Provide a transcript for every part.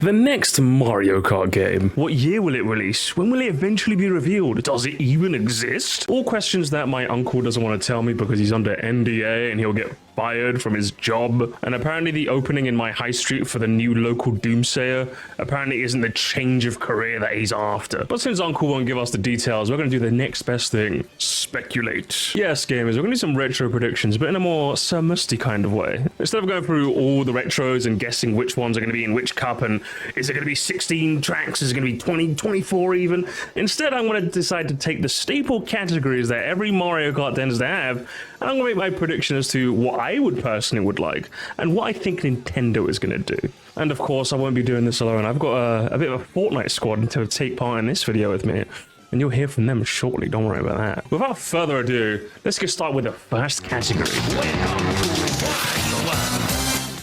The next Mario Kart game. What year will it release? When will it eventually be revealed? Does it even exist? All questions that my uncle doesn't want to tell me because he's under NDA and he'll get fired from his job. And apparently the opening in my high street for the new local doomsayer apparently isn't the change of career that he's after. But since uncle won't give us the details, we're going to do the next best thing. Speculate. Yes, gamers, we're going to do some retro predictions, but in a more Sir Musty kind of way. Instead of going through all the retros and guessing which ones are going to be in which cup and is it going to be 16 tracks, is it going to be 20, 24 even? Instead, I'm going to decide to take the staple categories that every Mario Kart tends to have, and I'm going to make my prediction as to what I would personally would like, and what I think Nintendo is going to do. And of course, I won't be doing this alone. I've got a bit of a Fortnite squad to take part in this video with me, and you'll hear from them shortly, don't worry about that. Without further ado, let's get started with the first category.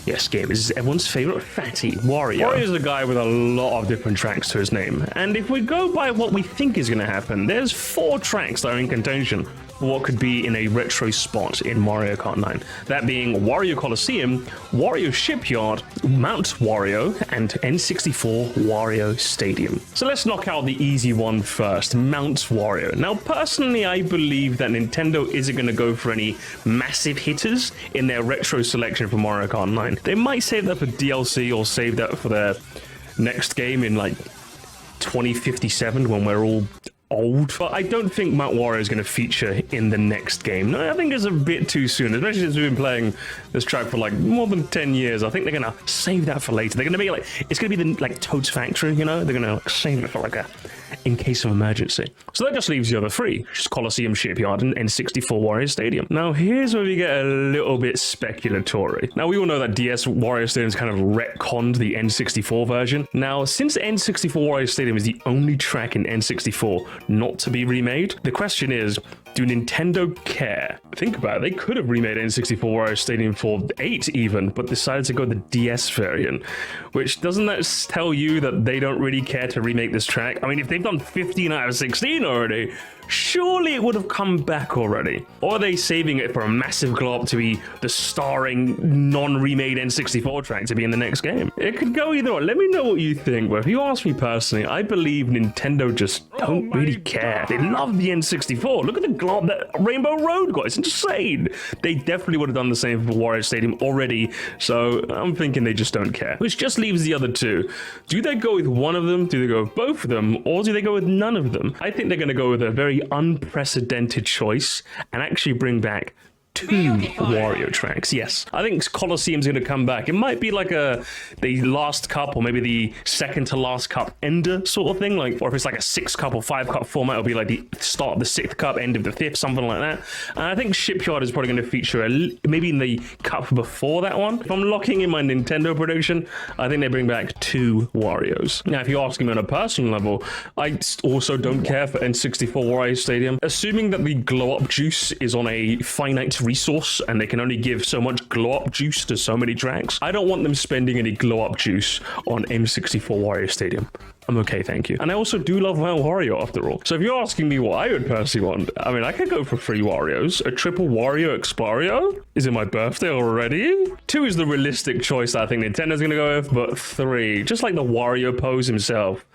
Yes, game is everyone's favorite fatty, Wario. Wario is a guy with a lot of different tracks to his name, and if we go by what we think is going to happen, there's 4 tracks that are in contention for what could be in a retro spot in Mario Kart 9. That being Wario Coliseum, Wario Shipyard, Mount Wario, and N64 Wario Stadium. So let's knock out the easy one first, Mount Wario. Now, personally, I believe that Nintendo isn't going to go for any massive hitters in their retro selection for Mario Kart 9. They might save that for DLC or save that for their next game in like 2057 when we're all old. But I don't think Mount Wario is going to feature in the next game. No, I think it's a bit too soon, especially since we've been playing this track for like more than 10 years. I think they're going to save that for later. They're going to be like, it's going to be the like Toad's Factory, you know? They're going to like, save it for like a in case of emergency. So that just leaves the other 3, just Coliseum, Shipyard, and N64 Wario Stadium. Now here's where we get a little bit speculatory. Now we all know that DS Wario Stadium's kind of retconned the N64 version. Now since N64 Wario Stadium is the only track in N64 not to be remade, the question is, do Nintendo care? Think about it, they could have remade N64 Wario Stadium for 8 even, but decided to go the DS variant, which doesn't that tell you that they don't really care to remake this track? I mean, if they've done 15 out of 16 already, surely it would have come back already. Or are they saving it for a massive glow up to be the starring non-remade N64 track to be in the next game? It could go either way. Let me know what you think, but if you ask me personally, I believe Nintendo just don't really care. They love the N64. Look at the glow up that Rainbow Road got. It's insane. They definitely would have done the same for Wario Stadium already, so I'm thinking they just don't care. Which just leaves the other 2. Do they go with one of them? Do they go with both of them? Or do they go with none of them? I think they're going to go with a very unprecedented choice and actually bring back 2 Wario tracks. Yes, I think Coliseum's going to come back. It might be like the last cup or maybe the second to last cup ender sort of thing, like, or if it's like a 6 cup or 5 cup format, it'll be like the start of the 6th cup, end of the 5th, something like that. And I think Shipyard is probably going to feature maybe in the cup before that one. If I'm locking in my Nintendo prediction, I think they bring back 2 Warios. Now, if you ask me on a personal level, I also don't care for N64 Wario Stadium. Assuming that the glow up juice is on a finite resource and they can only give so much glow up juice to so many tracks, I don't want them spending any glow up juice on N64 Wario Stadium. I'm okay, thank you. And I also do love Mount Wario after all. So if you're asking me what I would personally want, I mean, I could go for 3 Warios. A triple Wario Explorio? Is it my birthday already? 2 is the realistic choice that I think Nintendo's gonna go with, but 3, just like the Wario pose himself,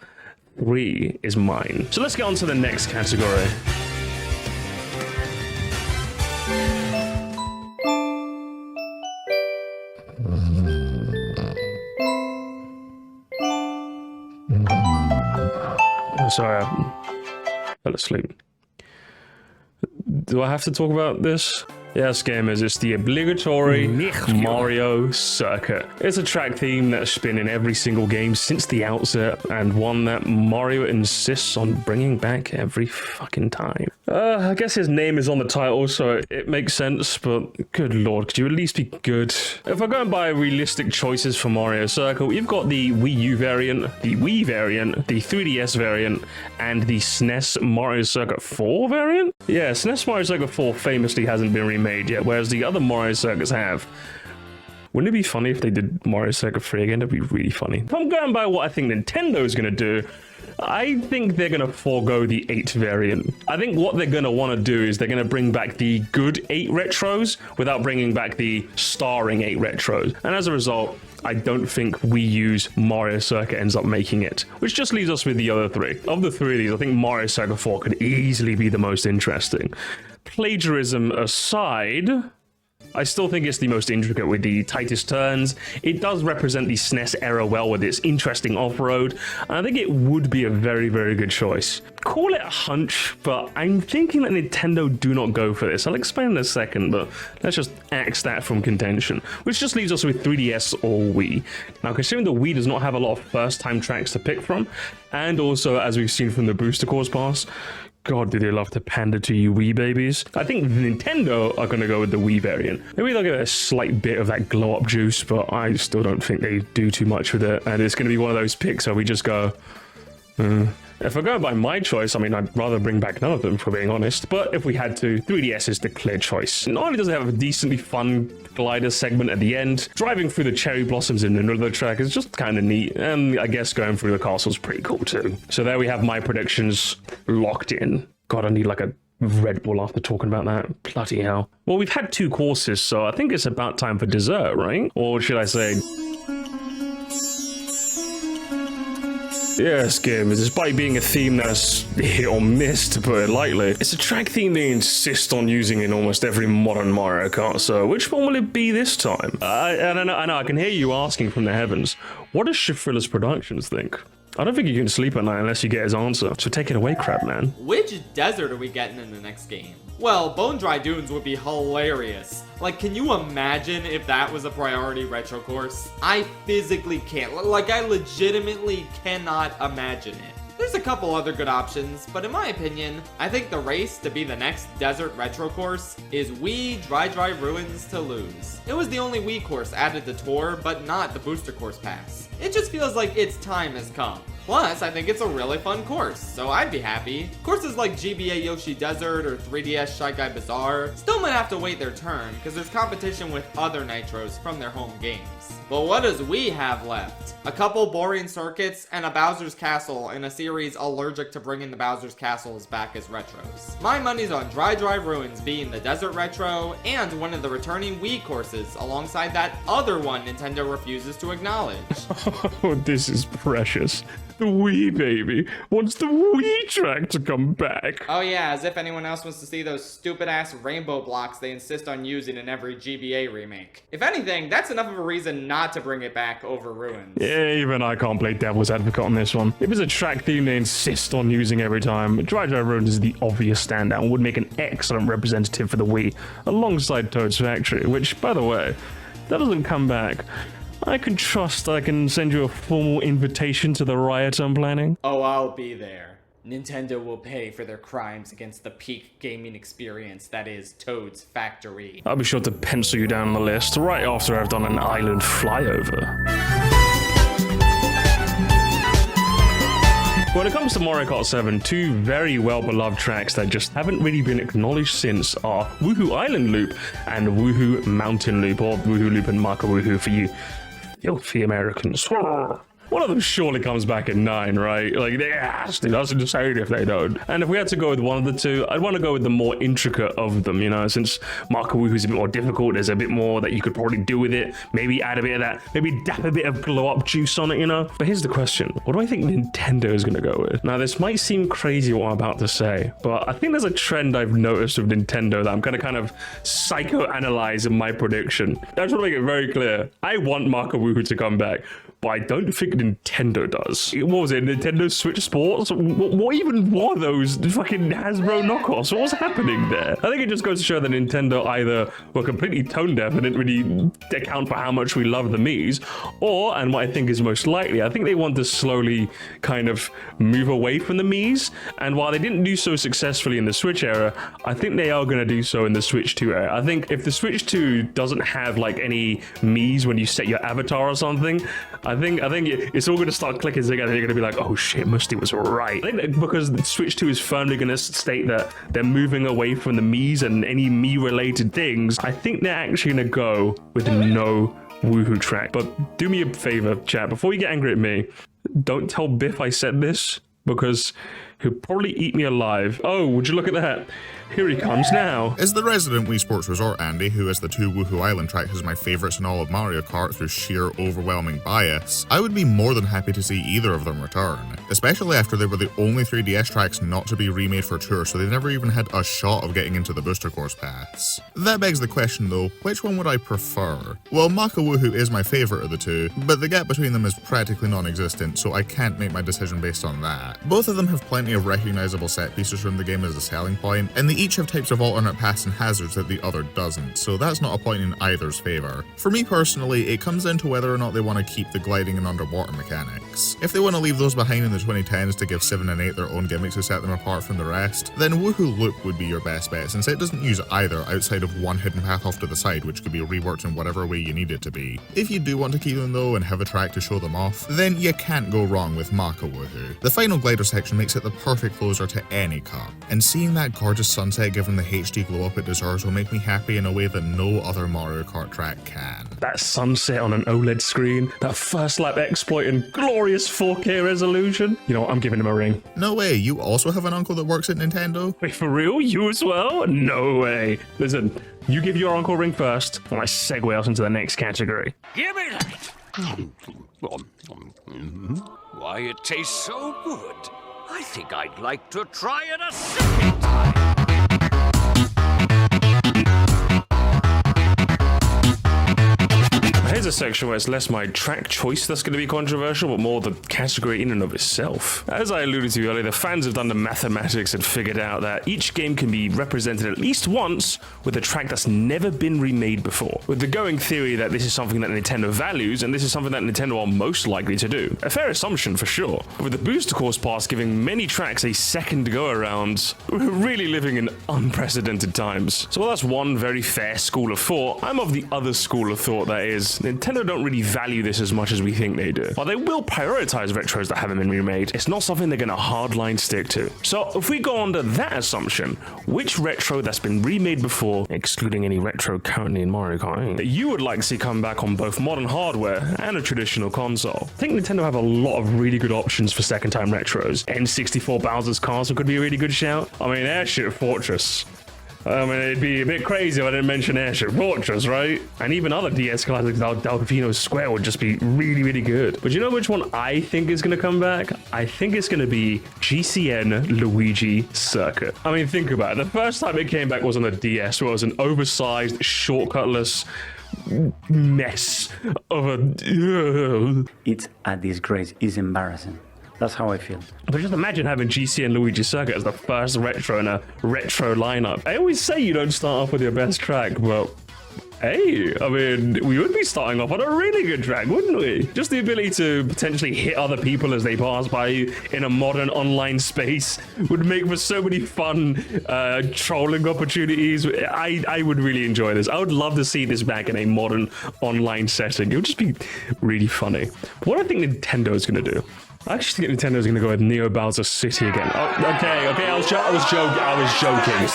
3 is mine. So let's get on to the next category. Sorry, I fell asleep. Do I have to talk about this? Yes, gamers, it's the obligatory Mario Circuit. It's a track theme that's been in every single game since the outset, and one that Mario insists on bringing back every fucking time. I guess his name is on the title, so it makes sense, but good lord, could you at least be good? If we're going by realistic choices for Mario Circuit, we've got the Wii U variant, the Wii variant, the 3DS variant, and the SNES Mario Circuit 4 variant? Yeah, SNES Mario Circuit 4 famously hasn't been remade yet, whereas the other Mario Circuits have. Wouldn't it be funny if they did Mario Circuit 3 again? That'd be really funny. If I'm going by what I think Nintendo's gonna do, I think they're going to forego the 8 variant. I think what they're going to want to do is they're going to bring back the good 8 retros without bringing back the starring 8 retros. And as a result, I don't think Wii U's Mario Circuit ends up making it, which just leaves us with the other three. Of the three of these, I think Mario Circuit 4 could easily be the most interesting. Plagiarism aside, I still think it's the most intricate with the tightest turns. It does represent the SNES era well with its interesting off-road, and I think it would be a very, very good choice. Call it a hunch, but I'm thinking that Nintendo do not go for this. I'll explain in a second, but let's just axe that from contention, which just leaves us with 3DS or Wii. Now, considering the Wii does not have a lot of first-time tracks to pick from, and also, as we've seen from the Booster Course Pass, God, do they love to pander to you Wii babies. I think Nintendo are going to go with the Wii variant. Maybe they'll give it a slight bit of that glow-up juice, but I still don't think they do too much with it. And it's going to be one of those picks where we just go, If I go by my choice, I mean, I'd rather bring back none of them, for being honest. But if we had to, 3DS is the clear choice. Not only does it have a decently fun glider segment at the end, driving through the cherry blossoms in another track is just kind of neat, and I guess going through the castle is pretty cool too. So there we have my predictions locked in. God, I need like a Red Bull after talking about that. Bloody hell. Well, we've had 2 courses, so I think it's about time for dessert, right? Or should I say... Yes, gamers, despite being a theme that's hit or miss, to put it lightly, it's a track theme they insist on using in almost every modern Mario Kart, so which one will it be this time? I don't know, I can hear you asking from the heavens, what does Schaffrillas Productions think? I don't think you can sleep at night unless you get his answer, so take it away, crab man. Which desert are we getting in the next game? Well, Bone Dry Dunes would be hilarious. Like, can you imagine if that was a priority retro course? I physically can't. Like, I legitimately cannot imagine it. There's a couple other good options, but in my opinion, I think the race to be the next desert retro course is Wii Dry Ruins to lose. It was the only Wii course added to Tour, but not the Booster Course Pass. It just feels like its time has come. Plus, I think it's a really fun course, so I'd be happy. Courses like GBA Yoshi Desert or 3DS Shy Guy Bazaar still might have to wait their turn, because there's competition with other Nitros from their home games. But what does Wii have left? A couple boring circuits and a Bowser's Castle in a series allergic to bringing the Bowser's Castles back as retros. My money's on Dry Ruins being the desert retro and one of the returning Wii courses alongside that other one Nintendo refuses to acknowledge. Oh, this is precious. The Wii baby wants the Wii track to come back. Oh yeah, as if anyone else wants to see those stupid ass rainbow blocks they insist on using in every GBA remake. If anything, that's enough of a reason not to bring it back over Ruins. Yeah, even I can't play devil's advocate on this one. If it's a track theme they insist on using every time, Dry Ruins is the obvious standout and would make an excellent representative for the Wii, alongside Toad's Factory, which, by the way, if that doesn't come back, I can trust I can send you a formal invitation to the riot I'm planning. Oh, I'll be there. Nintendo will pay for their crimes against the peak gaming experience that is Toad's Factory. I'll be sure to pencil you down on the list right after I've done an island flyover. When it comes to Mario Kart 7, 2 very well-beloved tracks that just haven't really been acknowledged since are Woohoo Island Loop and Woohoo Mountain Loop, or Woohoo Loop and Marco Woohoo for you filthy Americans. One of them surely comes back in 9, right? Like, they has to. That's insane if they don't. And if we had to go with one of the 2, I'd want to go with the more intricate of them, you know, since Marco Woohoo's a bit more difficult, there's a bit more that you could probably do with it. Maybe add a bit of that, maybe dap a bit of glow-up juice on it, you know? But here's the question. What do I think Nintendo is going to go with? Now, this might seem crazy what I'm about to say, but I think there's a trend I've noticed with Nintendo that I'm going to kind of psychoanalyze in my prediction. I just want to make it very clear. I want Marco Woohoo to come back, but I don't think Nintendo does. What was it, Nintendo Switch Sports? What even were those fucking Hazbo knockoffs? What was happening there? I think it just goes to show that Nintendo either were completely tone deaf and didn't really account for how much we love the Miis, or, and what I think is most likely, I think they want to slowly kind of move away from the Miis, and while they didn't do so successfully in the Switch era, I think they are going to do so in the Switch 2 era. I think if the Switch 2 doesn't have like any Miis when you set your avatar or something, I think it's all going to start clicking together. You're going to be like, oh shit, Musty was right. I think that because the Switch 2 is firmly going to state that they're moving away from the Miis and any Mii-related things, I think they're actually going to go with no Woohoo track. But do me a favor, chat, before you get angry at me, don't tell Biff I said this, because He'll probably eat me alive. Oh, would you look at that? Here he comes now. As the resident Wii Sports Resort Andy, who has the 2 Woohoo Island tracks as my favourites in all of Mario Kart through sheer overwhelming bias, I would be more than happy to see either of them return, especially after they were the only 3DS tracks not to be remade for Tour, so they never even had a shot of getting into the Booster Course pass. That begs the question though, which one would I prefer? Well, Maka Woohoo is my favourite of the two, but the gap between them is practically non-existent, so I can't make my decision based on that. Both of them have plenty of recognisable set pieces from the game as a selling point, and they each have types of alternate paths and hazards that the other doesn't, so that's not a point in either's favour. For me personally, it comes down to whether or not they want to keep the gliding and underwater mechanics. If they want to leave those behind in the 2010s to give 7 and 8 their own gimmicks to set them apart from the rest, then Woohoo Loop would be your best bet, since it doesn't use either outside of one hidden path off to the side which could be reworked in whatever way you need it to be. If you do want to keep them though and have a track to show them off, then you can't go wrong with Maka Woohoo. The final glider section makes it the perfect closer to any cup, and seeing that gorgeous sunset given the HD glow up it deserves will make me happy in a way that no other Mario Kart track can. That sunset on an OLED screen, that first lap exploit in glorious 4K resolution. You know what, I'm giving him a ring. No way, you also have an uncle that works at Nintendo? Wait, for real? You as well? No way. Listen, you give your uncle a ring first, and I segue us into the next category. Give me that! Why, it tastes so good. I think I'd like to try it a second time. Here's a section where it's less my track choice that's going to be controversial, but more the category in and of itself. As I alluded to earlier, the fans have done the mathematics and figured out that each game can be represented at least once with a track that's never been remade before, with the going theory that this is something that Nintendo values, and this is something that Nintendo are most likely to do. A fair assumption for sure, with the Booster Course Pass giving many tracks a second go-around, we're really living in unprecedented times. So while that's one very fair school of thought, I'm of the other school of thought that is, Nintendo don't really value this as much as we think they do. While they will prioritize retros that haven't been remade, it's not something they're going to hardline stick to. So if we go under that assumption, which retro that's been remade before, excluding any retro currently in Mario Kart, that you would like to see come back on both modern hardware and a traditional console? I think Nintendo have a lot of really good options for second time retros. N64 Bowser's Castle could be a really good shout. I mean, Airship Fortress. I mean, it'd be a bit crazy if I didn't mention Airship Fortress, right? And even other DS classics, Delfino Square would just be really, really good. But you know which one I think is going to come back? I think it's going to be GCN Luigi Circuit. I mean, think about it. The first time it came back was on the DS, where it was an oversized, shortcutless mess of a... It's a disgrace. It's embarrassing. That's how I feel. But just imagine having GCN Luigi Circuit as the first retro in a retro lineup. I always say you don't start off with your best track, but hey, I mean, we would be starting off on a really good track, wouldn't we? Just the ability to potentially hit other people as they pass by you in a modern online space would make for so many fun trolling opportunities. I would really enjoy this. I would love to see this back in a modern online setting. It would just be really funny. What I think Nintendo is going to do, I actually think Nintendo's going to go with Neo Bowser City again. Oh, okay, I was joking.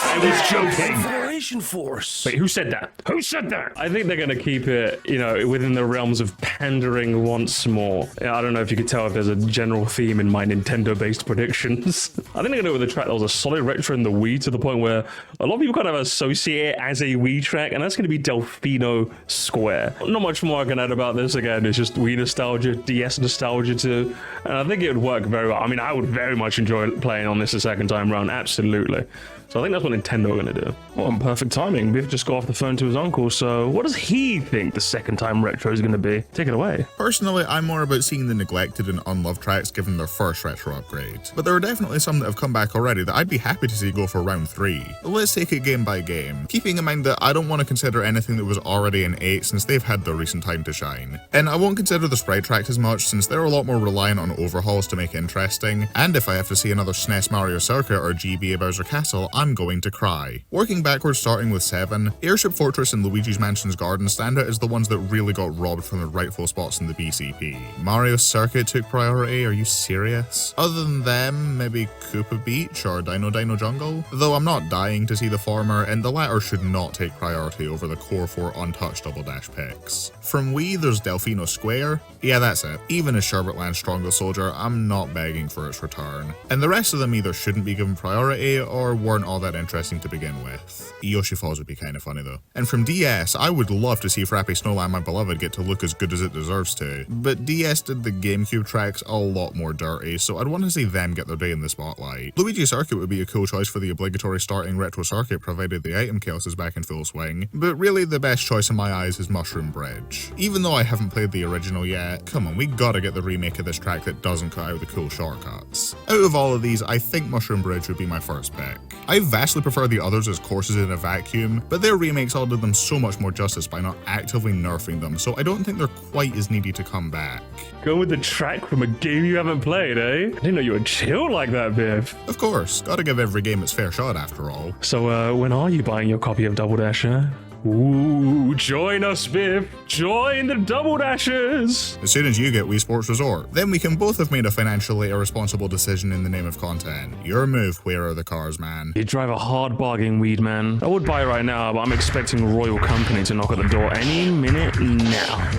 Federation Force. Wait, who said that? Who said that? I think they're going to keep it, you know, within the realms of pandering once more. I don't know if you could tell if there's a general theme in my Nintendo-based predictions. I think they're going to go with a track that was a solid retro in the Wii, to the point where a lot of people kind of associate it as a Wii track, and that's going to be Delfino Square. Not much more I can add about this. Again, it's just Wii nostalgia, DS nostalgia too. And I think it would work very well. I mean, I would very much enjoy playing on this a second time round, absolutely. So I think that's what Nintendo are going to do. Well, on perfect timing, Biff just got off the phone to his uncle, so what does he think the second time retro is going to be? Take it away. Personally, I'm more about seeing the neglected and unloved tracks given their first retro upgrade. But there are definitely some that have come back already that I'd be happy to see go for round 3. Let's take it game by game, keeping in mind that I don't want to consider anything that was already in 8 since they've had their recent time to shine. And I won't consider the sprite tracks as much since they're a lot more reliant on overhauls to make it interesting, and if I have to see another SNES Mario Circuit or GB Bowser Castle, I'm going to cry. Working backwards, starting with 7, Airship Fortress and Luigi's Mansion's Garden stand out as the ones that really got robbed from their rightful spots in the BCP. Mario Circuit took priority, are you serious? Other than them, maybe Koopa Beach or Dino Dino Jungle? Though I'm not dying to see the former, and the latter should not take priority over the core 4 untouched Double Dash picks. From Wii, there's Delfino Square. Yeah, that's it. Even as Sherbetland's strongest soldier, I'm not begging for its return. And the rest of them either shouldn't be given priority or weren't all that interesting to begin with. Yoshi Falls would be kind of funny though. And from DS, I would love to see Frappy Snowland My Beloved get to look as good as it deserves to. But DS did the GameCube tracks a lot more dirty, so I'd want to see them get their day in the spotlight. Luigi Circuit would be a cool choice for the obligatory starting retro circuit provided the item chaos is back in full swing, but really the best choice in my eyes is Mushroom Bridge. Even though I haven't played the original yet, come on, we gotta get the remake of this track that doesn't cut out the cool shortcuts. Out of all of these, I think Mushroom Bridge would be my first pick. I vastly prefer the others as courses in a vacuum, but their remakes all did them so much more justice by not actively nerfing them, so I don't think they're quite as needy to come back. Go with the track from a game you haven't played, eh? I didn't know you were chill like that, Biff. Of course, gotta give every game its fair shot after all. So, when are you buying your copy of Double Dash, huh? Ooh, join us, Biff. Join the Double Dashers. As soon as you get Wii Sports Resort, then we can both have made a financially irresponsible decision in the name of content. Your move, where are the cars, man? You drive a hard bargain, weed man. I would buy right now, but I'm expecting Royal Company to knock at the door any minute now.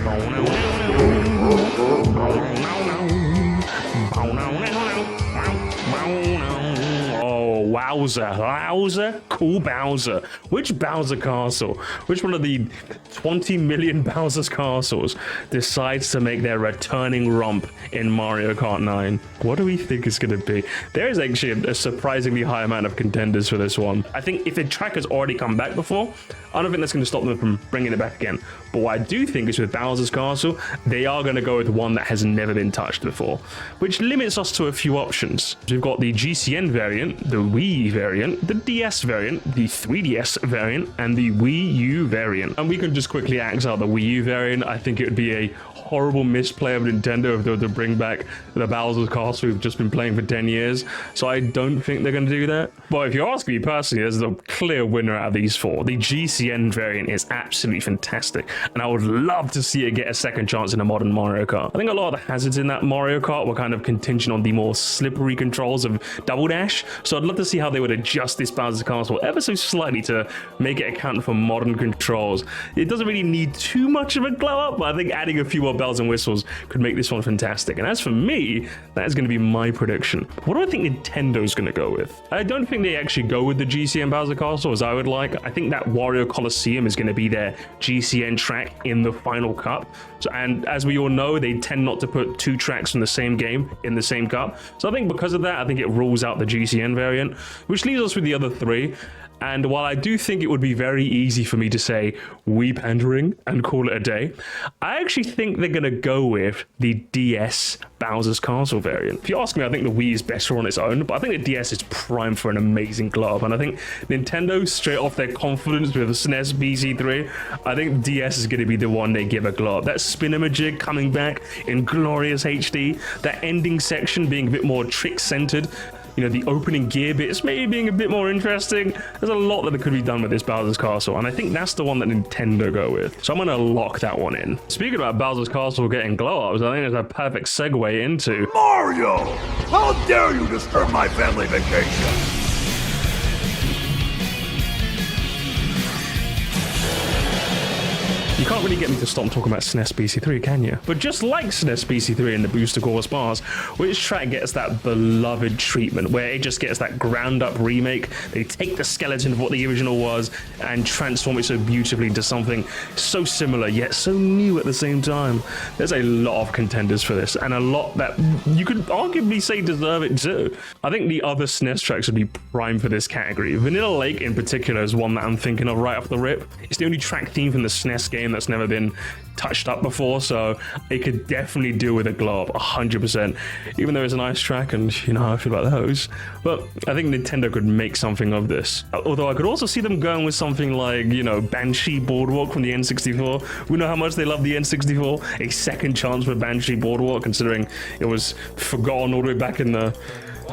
Wowzer, cool Bowser. Which Bowser castle, which one of the 20 million Bowser's castles decides to make their returning romp in Mario Kart 9? What do we think it's going to be? There is actually a surprisingly high amount of contenders for this one. I think if the track has already come back before, I don't think that's going to stop them from bringing it back again. But what I do think is with Bowser's Castle, they are going to go with one that has never been touched before, which limits us to a few options. We've got the GCN variant, the Wii variant, the DS variant, the 3DS variant, and the Wii U variant. And we can just quickly axe out the Wii U variant. I think it would be a horrible misplay of Nintendo if they were to bring back the Bowser's Castle we've just been playing for 10 years. So I don't think they're going to do that. But if you ask me personally, there's a clear winner out of these four. The GCN variant is absolutely fantastic, and I would love to see it get a second chance in a modern Mario Kart. I think a lot of the hazards in that Mario Kart were kind of contingent on the more slippery controls of Double Dash. So I'd love to see how they would adjust this Bowser's Castle ever so slightly to make it account for modern controls. It doesn't really need too much of a glow up, but I think adding a few more bells and whistles could make this one fantastic. And as for me, that is going to be my prediction. What do I think Nintendo's going to go with? I don't think they actually go with the GCN Bowser Castle as I would like. I think that Wario Coliseum is going to be their GCN track in the final cup. So, and as we all know, they tend not to put two tracks from the same game in the same cup. So I think because of that, I think it rules out the GCN variant, which leaves us with the other three. And while I do think it would be very easy for me to say Wii pandering and call it a day, I actually think they're going to go with the DS Bowser's Castle variant. If you ask me, I think the Wii is better on its own, but I think the DS is primed for an amazing glove. And I think Nintendo, straight off their confidence with the SNES BC3, I think DS is going to be the one they give a glove. That Spinamajig coming back in glorious HD, that ending section being a bit more trick-centered, you know, the opening gear bits maybe being a bit more interesting. There's a lot that could be done with this Bowser's Castle, and I think that's the one that Nintendo go with. So I'm going to lock that one in. Speaking about Bowser's Castle getting glow-ups, I think it's a perfect segue into Mario! How dare you disturb my family vacation? You can't really get me to stop talking about SNES BC3, can you? But just like SNES BC3 in the Booster Course bars, which track gets that beloved treatment where it just gets that ground up remake? They take the skeleton of what the original was and transform it so beautifully into something so similar yet so new at the same time. There's a lot of contenders for this, and a lot that you could arguably say deserve it too. I think the other SNES tracks would be prime for this category. Vanilla Lake in particular is one that I'm thinking of right off the rip. It's the only track theme from the SNES game that's never been touched up before, so it could definitely do with a glow up 100%, even though it's a nice track and you know how I feel about those. But I think Nintendo could make something of this, although I could also see them going with something like, you know, Banshee Boardwalk from the N64. We know how much they love the N64. A second chance for Banshee Boardwalk, considering it was forgotten all the way back in the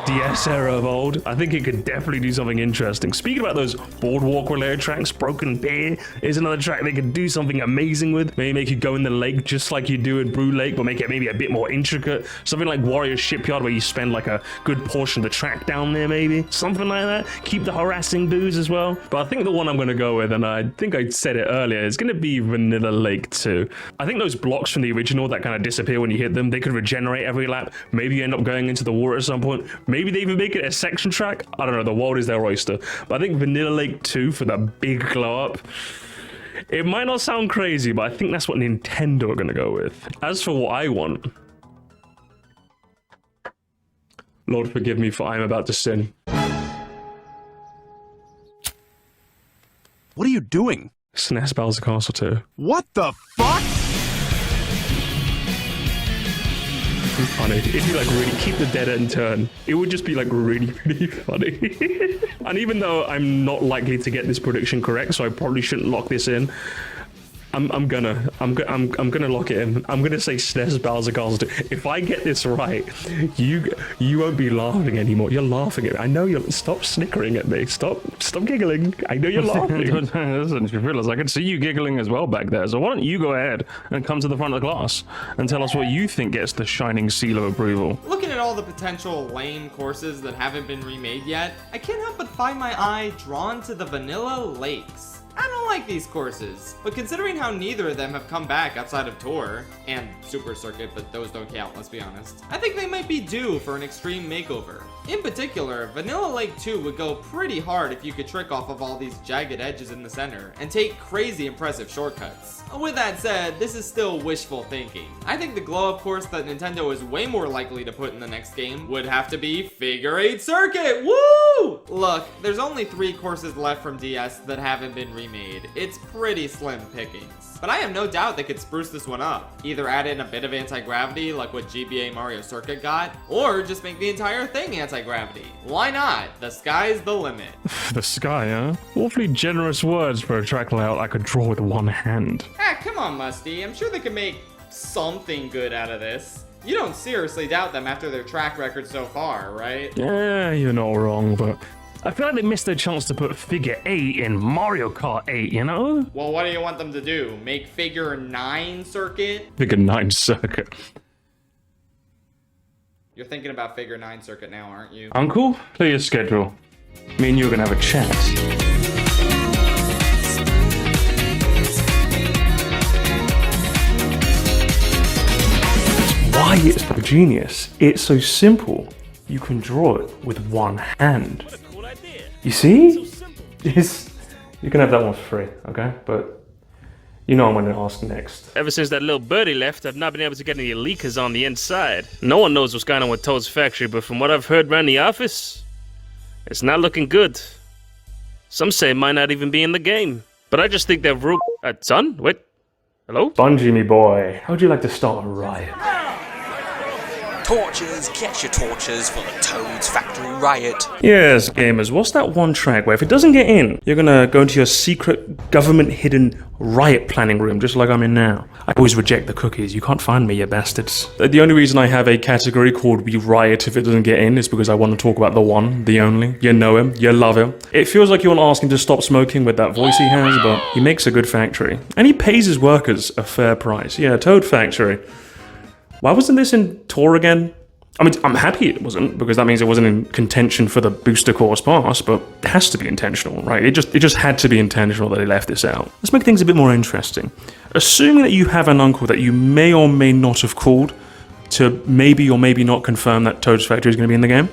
DS era of old. I think it could definitely do something interesting. Speaking about those boardwalk related tracks, Broken Beer is another track they could do something amazing with. Maybe make you go in the lake just like you do in Brew Lake, but make it maybe a bit more intricate. Something like Warrior Shipyard where you spend like a good portion of the track down there maybe. Something like that. Keep the harassing boos as well. But I think the one I'm going to go with, and I think I said it earlier, is going to be Vanilla Lake 2. I think those blocks from the original that kind of disappear when you hit them, they could regenerate every lap. Maybe you end up going into the water at some point. Maybe they even make it a section track. I don't know. The world is their oyster. But I think Vanilla Lake 2 for the big glow up. It might not sound crazy, but I think that's what Nintendo are going to go with. As for what I want, Lord forgive me for I am about to sin. What are you doing? SNES Bowser Castle 2. What the fuck? Funny. It'd be like really keep the dead end turn. It would just be like really, really funny. And even though I'm not likely to get this prediction correct, so I probably shouldn't lock this in, I'm gonna lock it in. I'm gonna say SNES Bowser Castle 2. If I get this right, you won't be laughing anymore. You're laughing at me. I know you're. Stop snickering at me. Stop giggling. I know you're laughing. Listen, Schaffrillas, I can see you giggling as well back there. So why don't you go ahead and come to the front of the class and tell us what you think gets the shining seal of approval. Looking at all the potential lame courses that haven't been remade yet, I can't help but find my eye drawn to the Vanilla Lakes. I don't like these courses, but considering how neither of them have come back outside of Tour and Super Circuit, but those don't count, let's be honest, I think they might be due for an extreme makeover. In particular, Vanilla Lake 2 would go pretty hard if you could trick off of all these jagged edges in the center and take crazy impressive shortcuts. With that said, this is still wishful thinking. I think the glow-up course that Nintendo is way more likely to put in the next game would have to be Figure 8 Circuit. Woo! Look, there's only 3 courses left from DS that haven't been remade. It's pretty slim pickings. But I have no doubt they could spruce this one up. Either add in a bit of anti-gravity like what GBA Mario Circuit got, or just make the entire thing anti-gravity. Why not? The sky's the limit. The sky, huh? Awfully generous words for a track layout I could draw with one hand. Ah, come on, Musty. I'm sure they could make something good out of this. You don't seriously doubt them after their track record so far, right? Yeah, you're not wrong, but I feel like they missed their chance to put Figure 8 in Mario Kart 8, you know? Well, what do you want them to do? Make Figure 9 Circuit? Figure 9 Circuit. You're thinking about Figure 9 Circuit now, aren't you? Uncle, clear your schedule. Me and you are gonna have a chat. Why it's so genius. It's so simple. You can draw it with one hand. You see? You can have that one for free, okay? But you know I'm going to ask next. Ever since that little birdie left, I've not been able to get any leakers on the inside. No one knows what's going on with Toad's factory, but from what I've heard around the office, it's not looking good. Some say it might not even be in the game. But I just think they've son? Wait. Hello? Bungie, me boy. How would you like to start a riot? Torches, get your torches for the Toad's Factory riot. Yes, gamers, what's that one track where if it doesn't get in, you're gonna go into your secret government-hidden riot planning room, just like I'm in now? I always reject the cookies. You can't find me, you bastards. The only reason I have a category called We Riot if it doesn't get in is because I want to talk about the one, the only. You know him, you love him. It feels like you want to ask him to stop smoking with that voice he has, but he makes a good factory. And he pays his workers a fair price. Yeah, Toad Factory. Why wasn't this in Tour again? I mean, I'm happy it wasn't, because that means it wasn't in contention for the booster course pass, but it has to be intentional, right? It just had to be intentional that they left this out. Let's make things a bit more interesting. Assuming that you have an uncle that you may or may not have called to maybe or maybe not confirm that Toad's Factory is going to be in the game,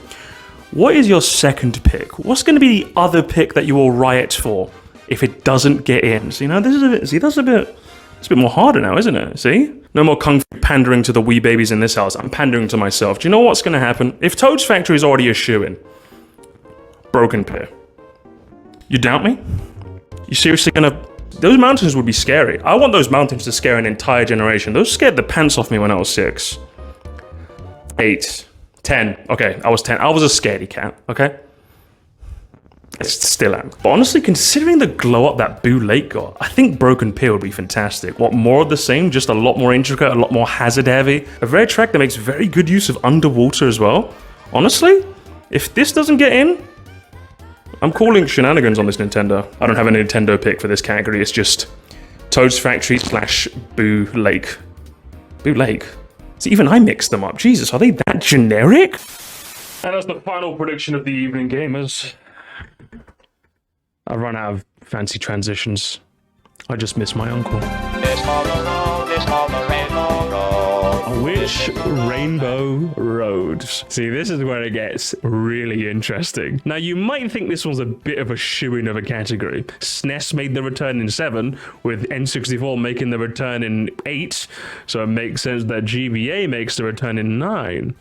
what is your second pick? What's going to be the other pick that you will riot for if it doesn't get in? So, you know, this is a bit, see, it's a bit more harder now, isn't it? See? No more kung fu pandering to the wee babies in this house. I'm pandering to myself. Do you know what's going to happen? If Toad's Factory is already a shoo-in, Broken Pier. You doubt me? You seriously gonna... Those mountains would be scary. I want those mountains to scare an entire generation. Those scared the pants off me when I was 6. 8. 10. Okay, I was 10. I was a scaredy cat, okay? I still am. But honestly, considering the glow up that Boo Lake got, I think Broken Pier would be fantastic. What, more of the same? Just a lot more intricate, a lot more hazard heavy. A rare track that makes very good use of underwater as well. Honestly, If this doesn't get in, I'm calling shenanigans on this Nintendo. I don't have a Nintendo pick for this category. It's just Toad's Factory / Boo Lake. Boo Lake? See, even I mixed them up. Jesus, are they that generic? And that's the final prediction of the evening, gamers. I've run out of fancy transitions. I just miss my uncle. Which Rainbow Road? See, this is where it gets really interesting. Now, you might think this was a bit of a shoo-in of a category. SNES made the return in 7, with N64 making the return in 8, so it makes sense that GBA makes the return in 9.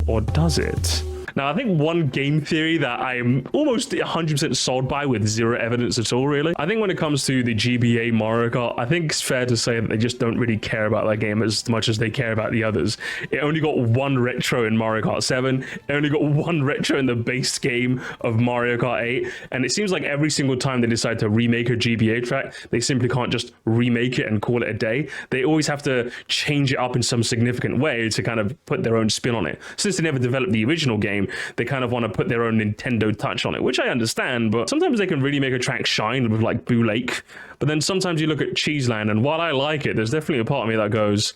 Or does it? Now, I think one game theory that I'm almost 100% sold by with zero evidence at all, really. I think when it comes to the GBA Mario Kart, I think it's fair to say that they just don't really care about that game as much as they care about the others. It only got one retro in Mario Kart 7. It only got one retro in the base game of Mario Kart 8. And it seems like every single time they decide to remake a GBA track, they simply can't just remake it and call it a day. They always have to change it up in some significant way to kind of put their own spin on it. Since they never developed the original game, they kind of want to put their own Nintendo touch on it, which I understand, but sometimes they can really make a track shine with like Boo Lake. But then sometimes you look at Cheeseland, and while I like it, there's definitely a part of me that goes,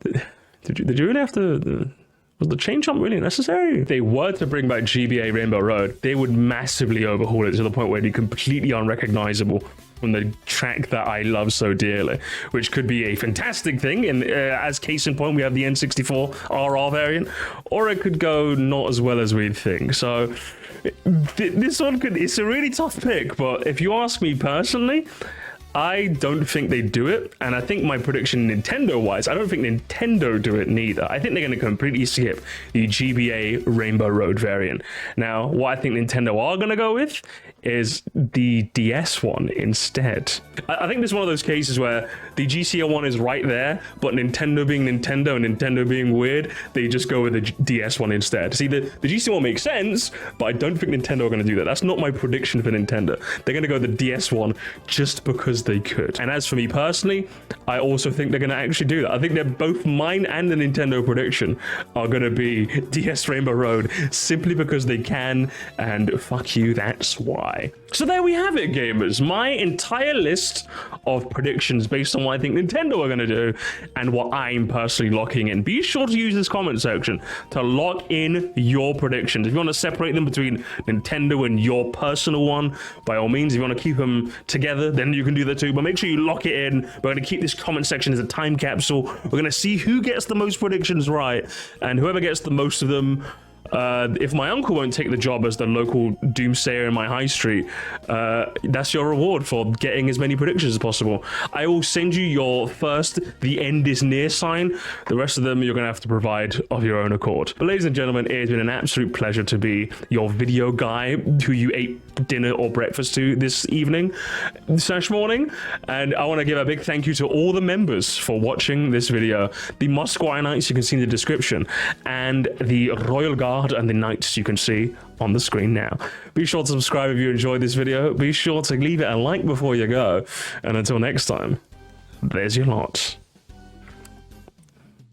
did you really have to... Was the chain jump really necessary? If they were to bring back GBA Rainbow Road, they would massively overhaul it to the point where it'd be completely unrecognizable from the track that I love so dearly, which could be a fantastic thing. And as case in point, we have the N64 RR variant, or it could go not as well as we'd think. So this one it's a really tough pick, but if you ask me personally, I don't think they do it, and I think my prediction Nintendo-wise, I don't think Nintendo do it neither. I think they're going to completely skip the GBA Rainbow Road variant. Now, what I think Nintendo are going to go with is the DS one instead. I think this is one of those cases where the GCL one is right there, but Nintendo being Nintendo and Nintendo being weird, they just go with the DS one instead. See, the GCL one makes sense, but I don't think Nintendo are going to do that. That's not my prediction for Nintendo. They're going to go the DS one just because they could. And as for me personally, I also think they're going to actually do that. I think that both mine and the Nintendo prediction are going to be DS Rainbow Road simply because they can, and fuck you, that's why. So there we have it, gamers. My entire list of predictions based on what I think Nintendo are going to do and what I'm personally locking in. Be sure to use this comment section to lock in your predictions. If you want to separate them between Nintendo and your personal one, by all means. If you want to keep them together, then you can do that too. But make sure you lock it in. We're going to keep this comment section as a time capsule. We're going to see who gets the most predictions right, and whoever gets the most of them, if my uncle won't take the job as the local doomsayer in my high street, that's your reward for getting as many predictions as possible. I will send you your first "the end is near" sign. The rest of them you're going to have to provide of your own accord. But ladies and gentlemen, it has been an absolute pleasure to be your video guy who you ate dinner or breakfast to this evening / morning. And I want to give a big thank you to all the members for watching this video. The Musquire Knights you can see in the description, and the Royal Guard and the Knights you can see on the screen now. Be sure to subscribe if you enjoyed this video. Be sure to leave it a like before you go. And until next time, there's your lot.